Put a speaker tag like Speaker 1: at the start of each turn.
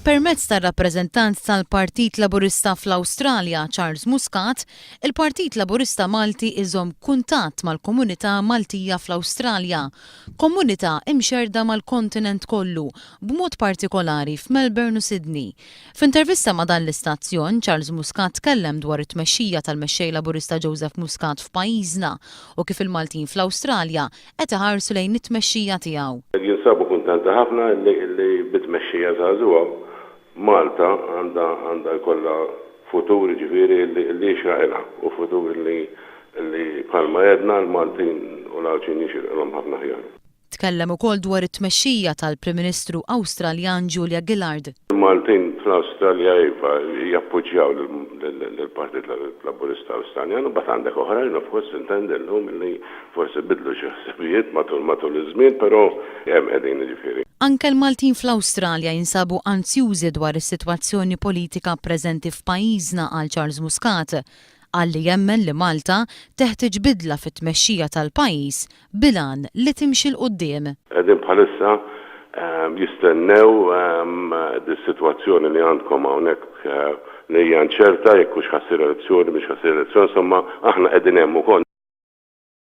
Speaker 1: Permezz tar-rappreżentant tal-Partit Laburista fl-Awstralja, Charles Muscat, il-Partit Laburista Malti iżomm kuntatt mal-komunità Maltija fl-Awstralja, komunità imxerda mal-kontinent kollu, b'mod partikolari f'Melbourne u Sydney. F'intervista ma' dan l-istazzjon, Charles Muscat tkellem dwar it-tmexxija tal-mexxej Laburista Joseph Muscat f'pajjiżna u kif il-Maltin fl-Awstralja qed iħarsu lejn it-tmexxija tiegħu.
Speaker 2: Jinsabu kuntenti ħafna li bit-tmexxija żagħżugħa Malta għandha jkollha futur ġifieri li xraqilha u futur li bħalma jedna l-Maltin u l-Għawċin jixirqilhom ħafna ħjar.
Speaker 1: Tkellem ukoll dwar it-tmexxija tal-Prim Ministru Awstraljan Julia Gillard.
Speaker 2: Il-Maltin fl-Awstralja jappoġġjaw lill-Partit Laburista Awstraljan u bagħad għandek oħrajn forsi intendilhom li forsi bidlu xi ħsibijiet matul iż-żmien, però hemm qegħdin ġifieri.
Speaker 1: Anke l-Maltin fl-Awstralja jinsabu anzjużi dwar is-sitwazzjoni politika preżenti f'pajjiżna għal Charles Muscat, għalli jemmen li Malta teħtieġ bidla fit-tmexxija tal-pajjiż bilan li timxi l-qudiem.
Speaker 2: Qegħdin bħalissa jistennew dis-sitwazzjoni li għandkom hawnhekk li hija nċerta jekk hux ħassir elezzjoni biex ħassir elezzjoni, insomma aħna qegħdin hemm ukoll.